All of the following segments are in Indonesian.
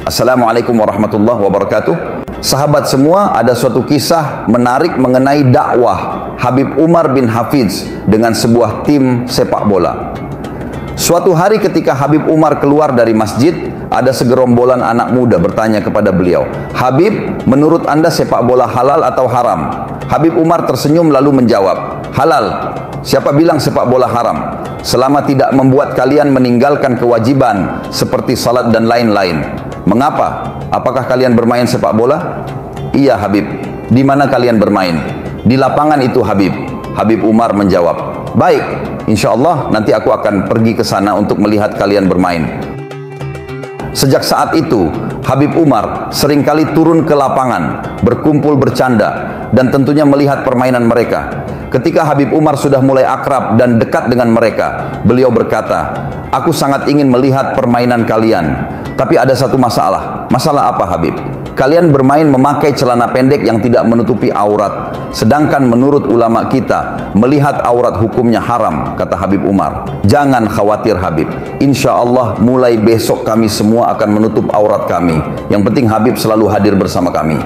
Assalamualaikum warahmatullahi wabarakatuh. Sahabat semua, ada suatu kisah menarik mengenai dakwah Habib Umar bin Hafiz dengan sebuah tim sepak bola. Suatu hari ketika Habib Umar keluar dari masjid, ada segerombolan anak muda bertanya kepada beliau, "Habib, menurut Anda sepak bola halal atau haram?" Habib Umar tersenyum lalu menjawab, "Halal. Siapa bilang sepak bola haram? Selama tidak membuat kalian meninggalkan kewajiban seperti salat dan lain-lain." "Mengapa? Apakah kalian bermain sepak bola?" "Iya Habib." "Di mana kalian bermain?" "Di lapangan itu Habib." Habib Umar menjawab, "Baik, insya Allah nanti aku akan pergi ke sana untuk melihat kalian bermain." Sejak saat itu, Habib Umar seringkali turun ke lapangan, berkumpul bercanda, dan tentunya melihat permainan mereka. Ketika Habib Umar sudah mulai akrab dan dekat dengan mereka, beliau berkata, "Aku sangat ingin melihat permainan kalian. Tapi ada satu masalah." "Masalah apa Habib?" "Kalian bermain memakai celana pendek yang tidak menutupi aurat. Sedangkan menurut ulama kita, melihat aurat hukumnya haram," kata Habib Umar. "Jangan khawatir Habib. Insya Allah mulai besok kami semua akan menutup aurat kami. Yang penting Habib selalu hadir bersama kami."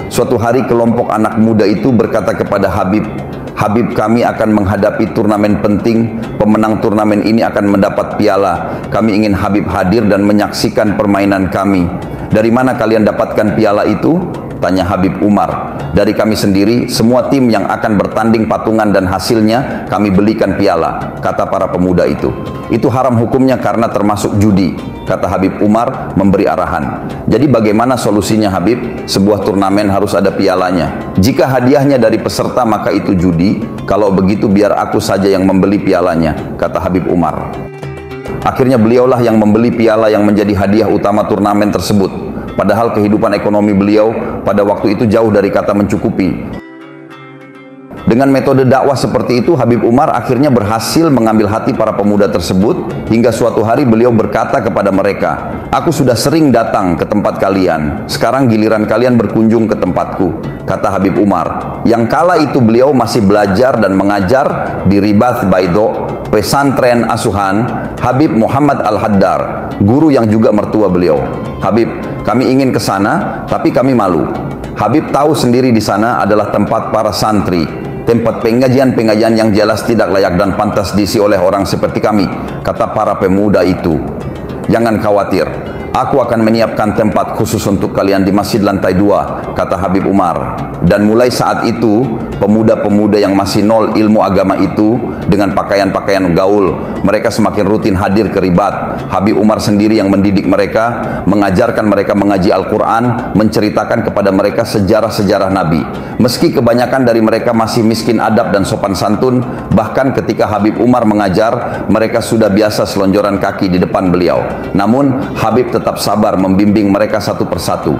Suatu hari kelompok anak muda itu berkata kepada Habib, "Habib, kami akan menghadapi turnamen penting. Pemenang turnamen ini akan mendapat piala. Kami ingin Habib hadir dan menyaksikan permainan kami." "Dari mana kalian dapatkan piala itu?" tanya Habib Umar. "Dari kami sendiri, semua tim yang akan bertanding patungan dan hasilnya kami belikan piala," kata para pemuda itu. "Itu haram hukumnya karena termasuk judi," kata Habib Umar memberi arahan. "Jadi bagaimana solusinya Habib? Sebuah turnamen harus ada pialanya. Jika hadiahnya dari peserta maka itu judi. Kalau begitu biar aku saja yang membeli pialanya," kata Habib Umar. Akhirnya beliaulah yang membeli piala yang menjadi hadiah utama turnamen tersebut. Padahal kehidupan ekonomi beliau pada waktu itu jauh dari kata mencukupi. Dengan metode dakwah seperti itu, Habib Umar akhirnya berhasil mengambil hati para pemuda tersebut, hingga suatu hari beliau berkata kepada mereka, "Aku sudah sering datang ke tempat kalian, sekarang giliran kalian berkunjung ke tempatku," kata Habib Umar. Yang kala itu beliau masih belajar dan mengajar di Ribath Baido, pesantren asuhan Habib Muhammad Al-Haddar, guru yang juga mertua beliau. "Habib, kami ingin ke sana, tapi kami malu. Habib tahu sendiri di sana adalah tempat para santri, tempat pengajian-pengajian yang jelas tidak layak dan pantas diisi oleh orang seperti kami," kata para pemuda itu. "Jangan khawatir, aku akan menyiapkan tempat khusus untuk kalian di masjid lantai 2, kata Habib Umar. Dan mulai saat itu, pemuda-pemuda yang masih nol ilmu agama itu, dengan pakaian-pakaian gaul, mereka semakin rutin hadir ke Ribath. Habib Umar sendiri yang mendidik mereka, mengajarkan mereka mengaji Al-Quran, menceritakan kepada mereka sejarah-sejarah Nabi. Meski kebanyakan dari mereka masih miskin adab dan sopan santun, bahkan ketika Habib Umar mengajar, mereka sudah biasa selonjoran kaki di depan beliau. Namun, Habib tetap sabar membimbing mereka satu persatu.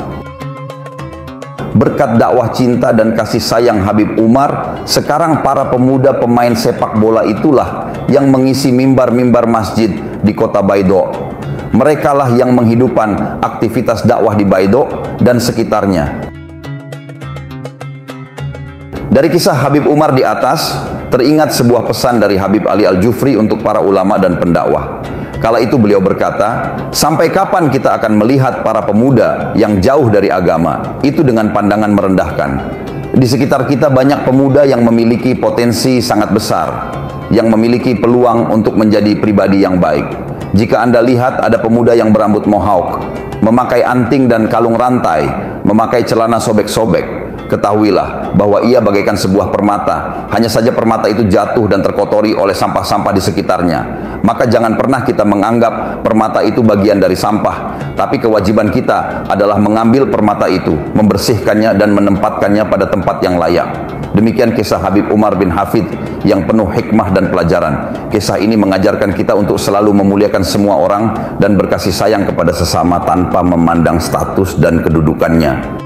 Berkat dakwah cinta dan kasih sayang Habib Umar, sekarang para pemuda pemain sepak bola itulah yang mengisi mimbar-mimbar masjid di kota Baido. Merekalah yang menghidupkan aktivitas dakwah di Baido dan sekitarnya. Dari kisah Habib Umar di atas, teringat sebuah pesan dari Habib Ali Al-Jufri untuk para ulama dan pendakwah. Kala itu beliau berkata, "Sampai kapan kita akan melihat para pemuda yang jauh dari agama itu dengan pandangan merendahkan? Di sekitar kita banyak pemuda yang memiliki potensi sangat besar, yang memiliki peluang untuk menjadi pribadi yang baik. Jika Anda lihat ada pemuda yang berambut mohawk, memakai anting dan kalung rantai, memakai celana sobek-sobek, ketahuilah bahwa ia bagaikan sebuah permata. Hanya saja permata itu jatuh dan terkotori oleh sampah-sampah di sekitarnya. Maka jangan pernah kita menganggap permata itu bagian dari sampah. Tapi kewajiban kita adalah mengambil permata itu, membersihkannya dan menempatkannya pada tempat yang layak." Demikian kisah Habib Umar bin Hafidh yang penuh hikmah dan pelajaran. Kisah ini mengajarkan kita untuk selalu memuliakan semua orang dan berkasih sayang kepada sesama tanpa memandang status dan kedudukannya.